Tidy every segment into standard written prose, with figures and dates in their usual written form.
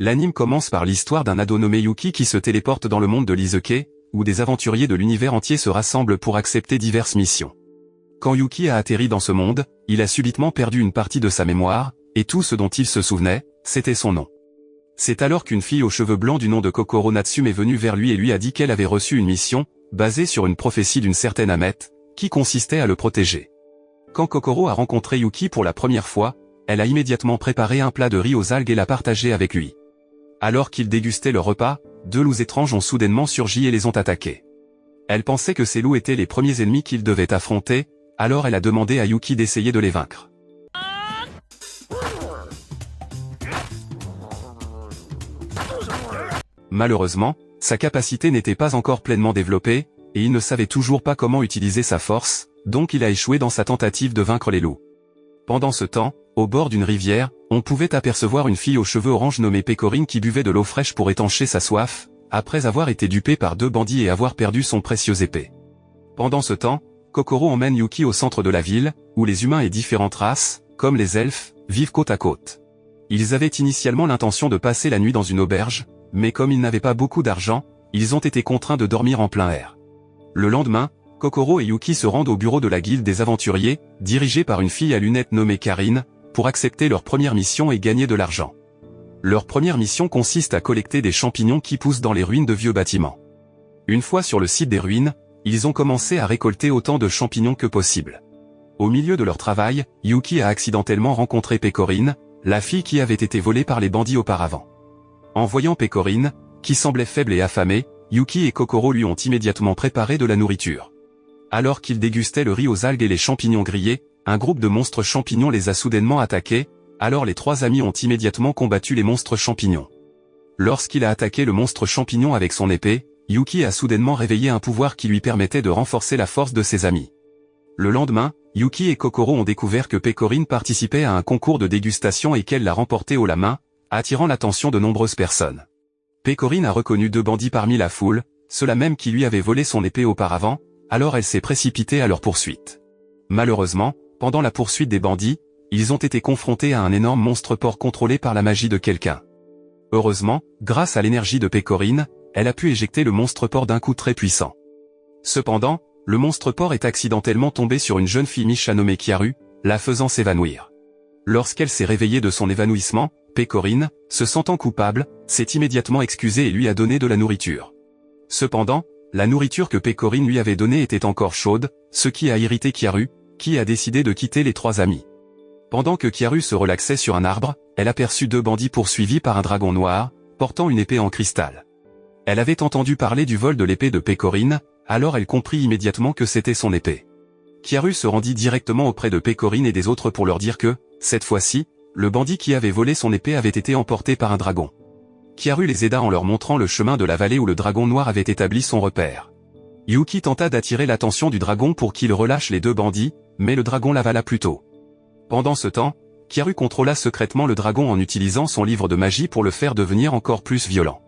L'anime commence par l'histoire d'un ado nommé Yuki qui se téléporte dans le monde de l'Isekai, où des aventuriers de l'univers entier se rassemblent pour accepter diverses missions. Quand Yuki a atterri dans ce monde, il a subitement perdu une partie de sa mémoire, et tout ce dont il se souvenait, c'était son nom. C'est alors qu'une fille aux cheveux blancs du nom de Kokoro Natsume est venue vers lui et lui a dit qu'elle avait reçu une mission, basée sur une prophétie d'une certaine Amet, qui consistait à le protéger. Quand Kokoro a rencontré Yuki pour la première fois, elle a immédiatement préparé un plat de riz aux algues et l'a partagé avec lui. Alors qu'ils dégustaient leur repas, deux loups étranges ont soudainement surgi et les ont attaqués. Elle pensait que ces loups étaient les premiers ennemis qu'ils devaient affronter, alors elle a demandé à Yuki d'essayer de les vaincre. Malheureusement, sa capacité n'était pas encore pleinement développée, et il ne savait toujours pas comment utiliser sa force, donc il a échoué dans sa tentative de vaincre les loups. Pendant ce temps, au bord d'une rivière, on pouvait apercevoir une fille aux cheveux orange nommée Pecorine qui buvait de l'eau fraîche pour étancher sa soif, après avoir été dupée par deux bandits et avoir perdu son précieux épée. Pendant ce temps, Kokoro emmène Yuki au centre de la ville, où les humains et différentes races, comme les elfes, vivent côte à côte. Ils avaient initialement l'intention de passer la nuit dans une auberge, mais comme ils n'avaient pas beaucoup d'argent, ils ont été contraints de dormir en plein air. Le lendemain, Kokoro et Yuki se rendent au bureau de la guilde des aventuriers, dirigée par une fille à lunettes nommée Karine, pour accepter leur première mission et gagner de l'argent. Leur première mission consiste à collecter des champignons qui poussent dans les ruines de vieux bâtiments. Une fois sur le site des ruines, ils ont commencé à récolter autant de champignons que possible. Au milieu de leur travail, Yuki a accidentellement rencontré Pecorine, la fille qui avait été volée par les bandits auparavant. En voyant Pecorine, qui semblait faible et affamée, Yuki et Kokoro lui ont immédiatement préparé de la nourriture. Alors qu'ils dégustaient le riz aux algues et les champignons grillés, un groupe de monstres champignons les a soudainement attaqués, alors les trois amis ont immédiatement combattu les monstres champignons. Lorsqu'il a attaqué le monstre champignon avec son épée, Yuki a soudainement réveillé un pouvoir qui lui permettait de renforcer la force de ses amis. Le lendemain, Yuki et Kokoro ont découvert que Pecorine participait à un concours de dégustation et qu'elle l'a remporté haut la main, attirant l'attention de nombreuses personnes. Pecorine a reconnu deux bandits parmi la foule, ceux-là même qui lui avaient volé son épée auparavant, alors elle s'est précipitée à leur poursuite. Malheureusement, pendant la poursuite des bandits, ils ont été confrontés à un énorme monstre porc contrôlé par la magie de quelqu'un. Heureusement, grâce à l'énergie de Pecorine, elle a pu éjecter le monstre porc d'un coup très puissant. Cependant, le monstre porc est accidentellement tombé sur une jeune fille Misha nommée Kiaru, la faisant s'évanouir. Lorsqu'elle s'est réveillée de son évanouissement, Pecorine, se sentant coupable, s'est immédiatement excusée et lui a donné de la nourriture. Cependant, la nourriture que Pecorine lui avait donnée était encore chaude, ce qui a irrité Kiaru, qui a décidé de quitter les trois amis. Pendant que Kiaru se relaxait sur un arbre, elle aperçut deux bandits poursuivis par un dragon noir, portant une épée en cristal. Elle avait entendu parler du vol de l'épée de Pecorine, alors elle comprit immédiatement que c'était son épée. Kiaru se rendit directement auprès de Pecorine et des autres pour leur dire que, cette fois-ci, le bandit qui avait volé son épée avait été emporté par un dragon. Kiaru les aida en leur montrant le chemin de la vallée où le dragon noir avait établi son repère. Yuki tenta d'attirer l'attention du dragon pour qu'il relâche les deux bandits, mais le dragon l'avala plus tôt. Pendant ce temps, Kiaru contrôla secrètement le dragon en utilisant son livre de magie pour le faire devenir encore plus violent.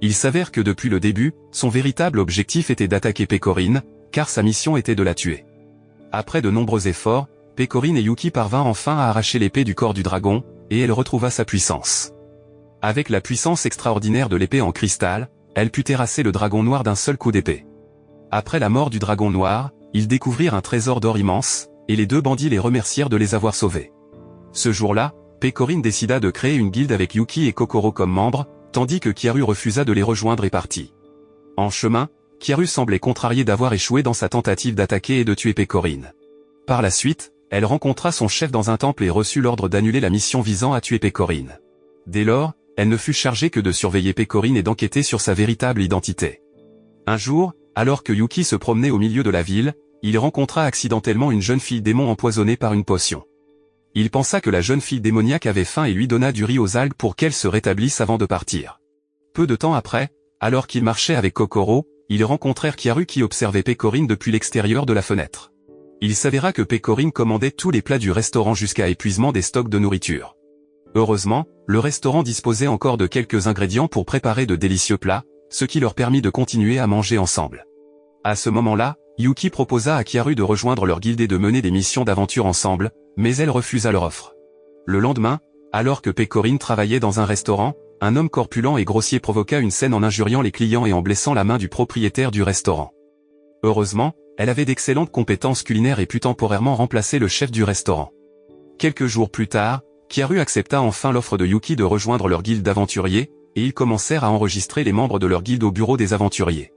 Il s'avère que depuis le début, son véritable objectif était d'attaquer Pecorine, car sa mission était de la tuer. Après de nombreux efforts, Pecorine et Yuki parvinrent enfin à arracher l'épée du corps du dragon, et elle retrouva sa puissance. Avec la puissance extraordinaire de l'épée en cristal, elle put terrasser le dragon noir d'un seul coup d'épée. Après la mort du dragon noir, ils découvrirent un trésor d'or immense, et les deux bandits les remercièrent de les avoir sauvés. Ce jour-là, Pecorine décida de créer une guilde avec Yuki et Kokoro comme membres, tandis que Kiaru refusa de les rejoindre et partit. En chemin, Kiaru semblait contrariée d'avoir échoué dans sa tentative d'attaquer et de tuer Pecorine. Par la suite, elle rencontra son chef dans un temple et reçut l'ordre d'annuler la mission visant à tuer Pecorine. Dès lors, elle ne fut chargée que de surveiller Pecorine et d'enquêter sur sa véritable identité. Un jour, alors que Yuki se promenait au milieu de la ville, il rencontra accidentellement une jeune fille démon empoisonnée par une potion. Il pensa que la jeune fille démoniaque avait faim et lui donna du riz aux algues pour qu'elle se rétablisse avant de partir. Peu de temps après, alors qu'il marchait avec Kokoro, ils rencontrèrent Kiaru qui observait Pecorine depuis l'extérieur de la fenêtre. Il s'avéra que Pecorine commandait tous les plats du restaurant jusqu'à épuisement des stocks de nourriture. Heureusement, le restaurant disposait encore de quelques ingrédients pour préparer de délicieux plats, ce qui leur permit de continuer à manger ensemble. À ce moment-là, Yuki proposa à Kiaru de rejoindre leur guilde et de mener des missions d'aventure ensemble, mais elle refusa leur offre. Le lendemain, alors que Pecorine travaillait dans un restaurant, un homme corpulent et grossier provoqua une scène en injuriant les clients et en blessant la main du propriétaire du restaurant. Heureusement, elle avait d'excellentes compétences culinaires et put temporairement remplacer le chef du restaurant. Quelques jours plus tard, Kyaru accepta enfin l'offre de Yuki de rejoindre leur guilde d'aventuriers, et ils commencèrent à enregistrer les membres de leur guilde au bureau des aventuriers.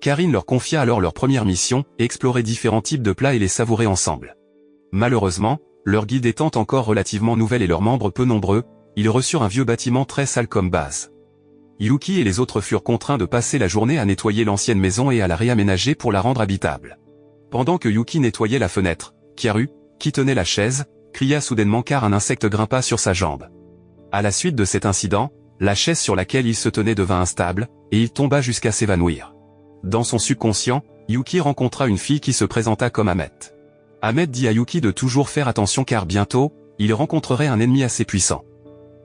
Karine leur confia alors leur première mission, explorer différents types de plats et les savourer ensemble. Malheureusement, leur guilde étant encore relativement nouvelle et leurs membres peu nombreux, ils reçurent un vieux bâtiment très sale comme base. Yuki et les autres furent contraints de passer la journée à nettoyer l'ancienne maison et à la réaménager pour la rendre habitable. Pendant que Yuki nettoyait la fenêtre, Kyaru, qui tenait la chaise, cria soudainement car un insecte grimpa sur sa jambe. À la suite de cet incident, la chaise sur laquelle il se tenait devint instable, et il tomba jusqu'à s'évanouir. Dans son subconscient, Yuki rencontra une fille qui se présenta comme Ahmet. Ahmet dit à Yuki de toujours faire attention car bientôt, il rencontrerait un ennemi assez puissant.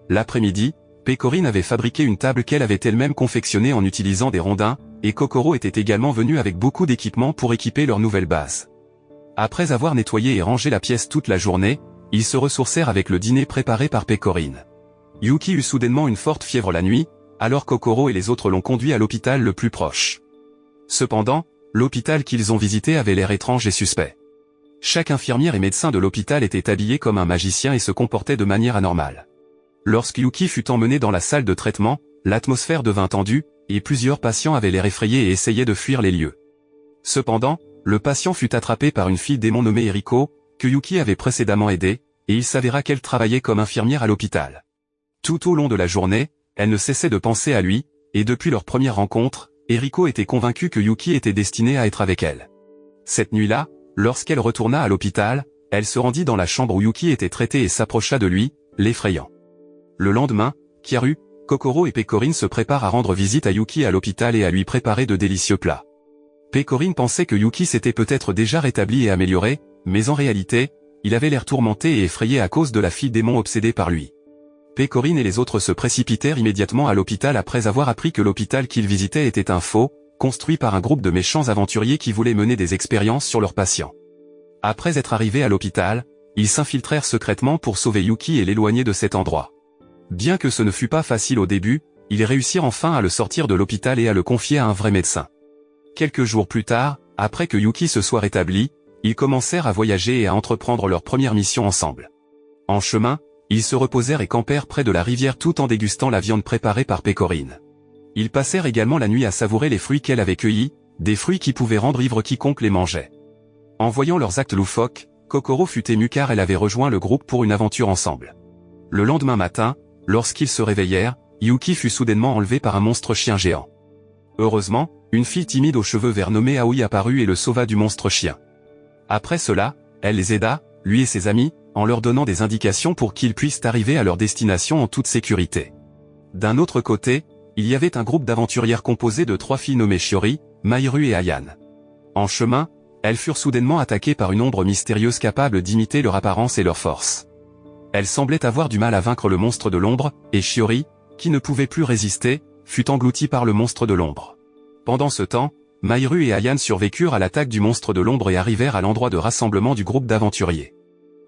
L'après-midi, Pecorine avait fabriqué une table qu'elle avait elle-même confectionnée en utilisant des rondins, et Kokoro était également venu avec beaucoup d'équipements pour équiper leur nouvelle base. Après avoir nettoyé et rangé la pièce toute la journée, ils se ressourcèrent avec le dîner préparé par Pecorine. Yuki eut soudainement une forte fièvre la nuit, alors Kokoro et les autres l'ont conduit à l'hôpital le plus proche. Cependant, l'hôpital qu'ils ont visité avait l'air étrange et suspect. Chaque infirmière et médecin de l'hôpital était habillé comme un magicien et se comportait de manière anormale. Lorsque Yuki fut emmené dans la salle de traitement, l'atmosphère devint tendue, et plusieurs patients avaient l'air effrayés et essayaient de fuir les lieux. Cependant, le patient fut attrapé par une fille démon nommée Eriko, que Yuki avait précédemment aidée, et il s'avéra qu'elle travaillait comme infirmière à l'hôpital. Tout au long de la journée, elle ne cessait de penser à lui, et depuis leur première rencontre, Eriko était convaincue que Yuki était destiné à être avec elle. Cette nuit-là, lorsqu'elle retourna à l'hôpital, elle se rendit dans la chambre où Yuki était traité et s'approcha de lui, l'effrayant. Le lendemain, Kyaru, Kokoro et Pecorine se préparent à rendre visite à Yuki à l'hôpital et à lui préparer de délicieux plats. Pecorine pensait que Yuki s'était peut-être déjà rétabli et amélioré, mais en réalité, il avait l'air tourmenté et effrayé à cause de la fille démon obsédée par lui. Pecorine et les autres se précipitèrent immédiatement à l'hôpital après avoir appris que l'hôpital qu'ils visitaient était un faux, construit par un groupe de méchants aventuriers qui voulaient mener des expériences sur leurs patients. Après être arrivés à l'hôpital, ils s'infiltrèrent secrètement pour sauver Yuki et l'éloigner de cet endroit. Bien que ce ne fût pas facile au début, ils réussirent enfin à le sortir de l'hôpital et à le confier à un vrai médecin. Quelques jours plus tard, après que Yuki se soit rétabli, ils commencèrent à voyager et à entreprendre leur première mission ensemble. En chemin, ils se reposèrent et campèrent près de la rivière tout en dégustant la viande préparée par Pecorine. Ils passèrent également la nuit à savourer les fruits qu'elle avait cueillis, des fruits qui pouvaient rendre ivre quiconque les mangeait. En voyant leurs actes loufoques, Kokoro fut émue car elle avait rejoint le groupe pour une aventure ensemble. Le lendemain matin, lorsqu'ils se réveillèrent, Yuki fut soudainement enlevé par un monstre chien géant. Heureusement, une fille timide aux cheveux verts nommée Aoi apparut et le sauva du monstre chien. Après cela, elle les aida, lui et ses amis, en leur donnant des indications pour qu'ils puissent arriver à leur destination en toute sécurité. D'un autre côté, il y avait un groupe d'aventurières composé de 3 filles nommées Shiori, Mahiru et Ayane. En chemin, elles furent soudainement attaquées par une ombre mystérieuse capable d'imiter leur apparence et leur force. Elles semblaient avoir du mal à vaincre le monstre de l'ombre, et Shiori, qui ne pouvait plus résister, fut engloutie par le monstre de l'ombre. Pendant ce temps, Mahiru et Ayane survécurent à l'attaque du monstre de l'ombre et arrivèrent à l'endroit de rassemblement du groupe d'aventuriers.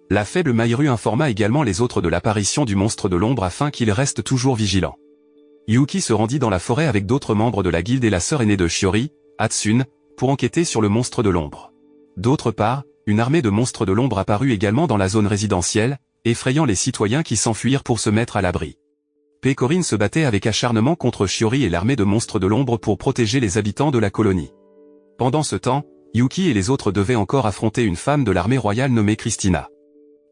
La faible Mahiru informa également les autres de l'apparition du monstre de l'ombre afin qu'ils restent toujours vigilants. Yuki se rendit dans la forêt avec d'autres membres de la guilde et la sœur aînée de Shiori, Hatsune, pour enquêter sur le monstre de l'ombre. D'autre part, une armée de monstres de l'ombre apparut également dans la zone résidentielle, effrayant les citoyens qui s'enfuirent pour se mettre à l'abri. Pecorine se battait avec acharnement contre Shiori et l'armée de monstres de l'ombre pour protéger les habitants de la colonie. Pendant ce temps, Yuki et les autres devaient encore affronter une femme de l'armée royale nommée Christina.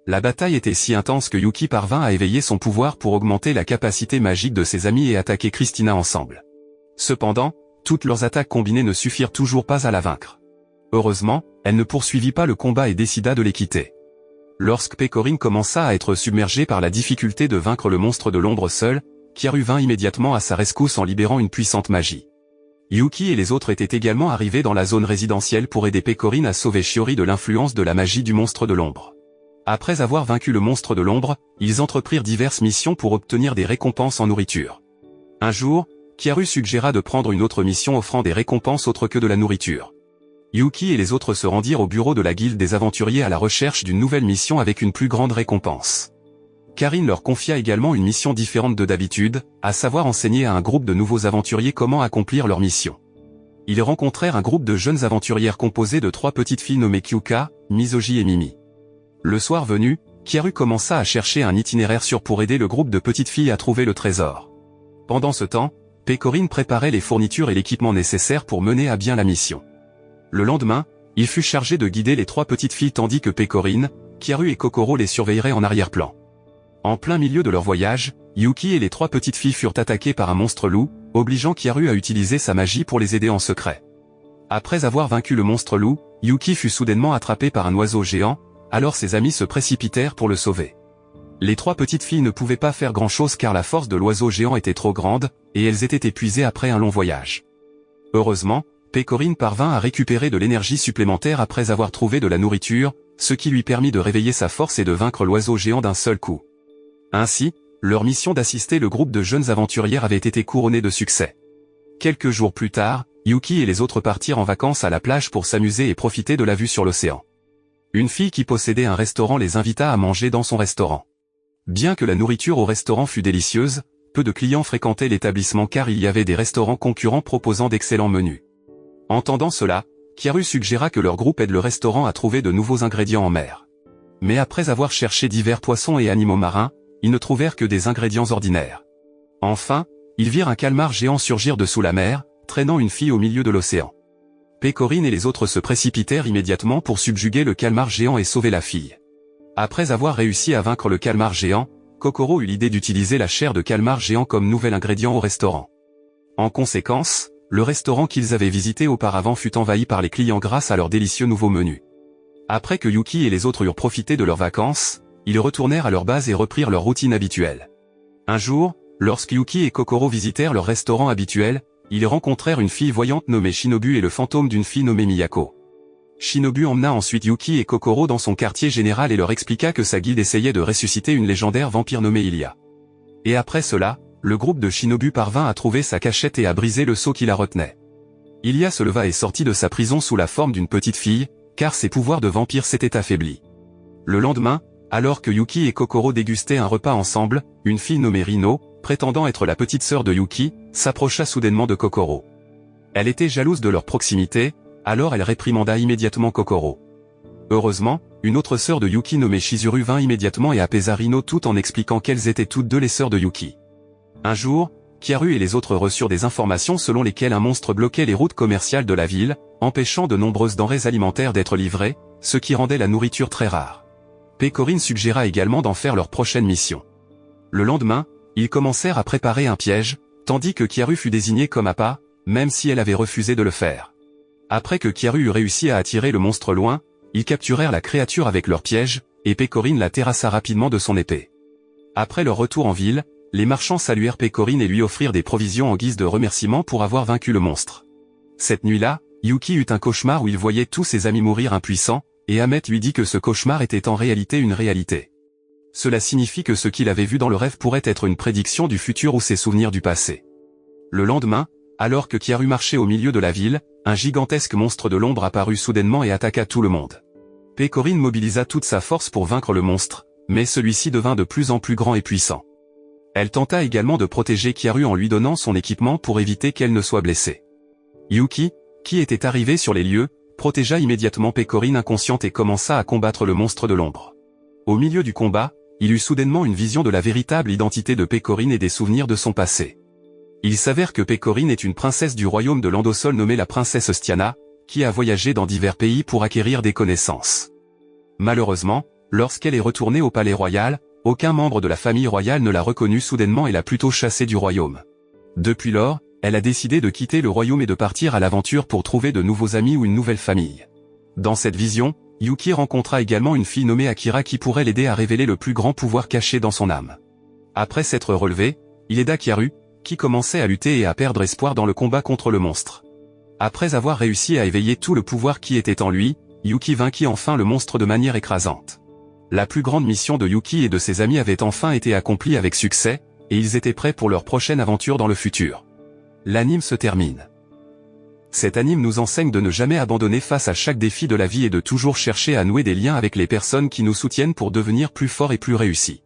La bataille était si intense que Yuki parvint à éveiller son pouvoir pour augmenter la capacité magique de ses amis et attaquer Christina ensemble. Cependant, toutes leurs attaques combinées ne suffirent toujours pas à la vaincre. Heureusement, elle ne poursuivit pas le combat et décida de les quitter. Lorsque Pecorine commença à être submergée par la difficulté de vaincre le monstre de l'ombre seul, Kyaru vint immédiatement à sa rescousse en libérant une puissante magie. Yuki et les autres étaient également arrivés dans la zone résidentielle pour aider Pecorine à sauver Shiori de l'influence de la magie du monstre de l'ombre. Après avoir vaincu le monstre de l'ombre, ils entreprirent diverses missions pour obtenir des récompenses en nourriture. Un jour, Kyaru suggéra de prendre une autre mission offrant des récompenses autres que de la nourriture. Yuki et les autres se rendirent au bureau de la guilde des aventuriers à la recherche d'une nouvelle mission avec une plus grande récompense. Karine leur confia également une mission différente de d'habitude, à savoir enseigner à un groupe de nouveaux aventuriers comment accomplir leur mission. Ils rencontrèrent un groupe de jeunes aventurières composé de 3 petites filles nommées Kyuka, Misoji et Mimi. Le soir venu, Kyaru commença à chercher un itinéraire sûr pour aider le groupe de petites filles à trouver le trésor. Pendant ce temps, Pecorin préparait les fournitures et l'équipement nécessaires pour mener à bien la mission. Le lendemain, il fut chargé de guider les 3 petites filles tandis que Pecorin, Kyaru et Kokoro les surveilleraient en arrière-plan. En plein milieu de leur voyage, Yuki et les 3 petites filles furent attaquées par un monstre loup, obligeant Kyaru à utiliser sa magie pour les aider en secret. Après avoir vaincu le monstre loup, Yuki fut soudainement attrapé par un oiseau géant, alors ses amis se précipitèrent pour le sauver. Les 3 petites filles ne pouvaient pas faire grand-chose car la force de l'oiseau géant était trop grande, et elles étaient épuisées après un long voyage. Heureusement, Pecorin parvint à récupérer de l'énergie supplémentaire après avoir trouvé de la nourriture, ce qui lui permit de réveiller sa force et de vaincre l'oiseau géant d'un seul coup. Ainsi, leur mission d'assister le groupe de jeunes aventurières avait été couronnée de succès. Quelques jours plus tard, Yuki et les autres partirent en vacances à la plage pour s'amuser et profiter de la vue sur l'océan. Une fille qui possédait un restaurant les invita à manger dans son restaurant. Bien que la nourriture au restaurant fût délicieuse, peu de clients fréquentaient l'établissement car il y avait des restaurants concurrents proposant d'excellents menus. Entendant cela, Kyaru suggéra que leur groupe aide le restaurant à trouver de nouveaux ingrédients en mer. Mais après avoir cherché divers poissons et animaux marins, ils ne trouvèrent que des ingrédients ordinaires. Enfin, ils virent un calmar géant surgir de sous la mer, traînant une fille au milieu de l'océan. Pecorin et les autres se précipitèrent immédiatement pour subjuguer le calmar géant et sauver la fille. Après avoir réussi à vaincre le calmar géant, Kokoro eut l'idée d'utiliser la chair de calmar géant comme nouvel ingrédient au restaurant. En conséquence, le restaurant qu'ils avaient visité auparavant fut envahi par les clients grâce à leur délicieux nouveau menu. Après que Yuki et les autres eurent profité de leurs vacances, ils retournèrent à leur base et reprirent leur routine habituelle. Un jour, lorsque Yuki et Kokoro visitèrent leur restaurant habituel, ils rencontrèrent une fille voyante nommée Shinobu et le fantôme d'une fille nommée Miyako. Shinobu emmena ensuite Yuki et Kokoro dans son quartier général et leur expliqua que sa guilde essayait de ressusciter une légendaire vampire nommée Ilia. Et après cela, le groupe de Shinobu parvint à trouver sa cachette et à briser le sceau qui la retenait. Ilia se leva et sortit de sa prison sous la forme d'une petite fille, car ses pouvoirs de vampire s'étaient affaiblis. Le lendemain, alors que Yuki et Kokoro dégustaient un repas ensemble, une fille nommée Rino, prétendant être la petite sœur de Yuki, s'approcha soudainement de Kokoro. Elle était jalouse de leur proximité, alors elle réprimanda immédiatement Kokoro. Heureusement, une autre sœur de Yuki nommée Shizuru vint immédiatement et apaisa Rino tout en expliquant qu'elles étaient toutes deux les sœurs de Yuki. Un jour, Kyaru et les autres reçurent des informations selon lesquelles un monstre bloquait les routes commerciales de la ville, empêchant de nombreuses denrées alimentaires d'être livrées, ce qui rendait la nourriture très rare. Pecorin suggéra également d'en faire leur prochaine mission. Le lendemain, ils commencèrent à préparer un piège, tandis que Kyaru fut désignée comme appât, même si elle avait refusé de le faire. Après que Kyaru eut réussi à attirer le monstre loin, ils capturèrent la créature avec leur piège, et Pecorin la terrassa rapidement de son épée. Après leur retour en ville, les marchands saluèrent Pecorin et lui offrirent des provisions en guise de remerciement pour avoir vaincu le monstre. Cette nuit-là, Yuki eut un cauchemar où il voyait tous ses amis mourir impuissants, et Ahmet lui dit que ce cauchemar était en réalité une réalité. Cela signifie que ce qu'il avait vu dans le rêve pourrait être une prédiction du futur ou ses souvenirs du passé. Le lendemain, alors que Kyaru marchait au milieu de la ville, un gigantesque monstre de l'ombre apparut soudainement et attaqua tout le monde. Pecorin mobilisa toute sa force pour vaincre le monstre, mais celui-ci devint de plus en plus grand et puissant. Elle tenta également de protéger Kyaru en lui donnant son équipement pour éviter qu'elle ne soit blessée. Yuki, qui était arrivé sur les lieux, protégea immédiatement Pecorin inconsciente et commença à combattre le monstre de l'ombre. Au milieu du combat, il eut soudainement une vision de la véritable identité de Pecorin et des souvenirs de son passé. Il s'avère que Pecorin est une princesse du royaume de Landosol nommée la princesse Stiana, qui a voyagé dans divers pays pour acquérir des connaissances. Malheureusement, lorsqu'elle est retournée au palais royal, aucun membre de la famille royale ne l'a reconnue soudainement et l'a plutôt chassée du royaume. Depuis lors, elle a décidé de quitter le royaume et de partir à l'aventure pour trouver de nouveaux amis ou une nouvelle famille. Dans cette vision, Yuki rencontra également une fille nommée Akira qui pourrait l'aider à révéler le plus grand pouvoir caché dans son âme. Après s'être relevé, il aida Kyaru, qui commençait à lutter et à perdre espoir dans le combat contre le monstre. Après avoir réussi à éveiller tout le pouvoir qui était en lui, Yuki vainquit enfin le monstre de manière écrasante. La plus grande mission de Yuki et de ses amis avait enfin été accomplie avec succès, et ils étaient prêts pour leur prochaine aventure dans le futur. L'anime se termine. Cet anime nous enseigne de ne jamais abandonner face à chaque défi de la vie et de toujours chercher à nouer des liens avec les personnes qui nous soutiennent pour devenir plus forts et plus réussis.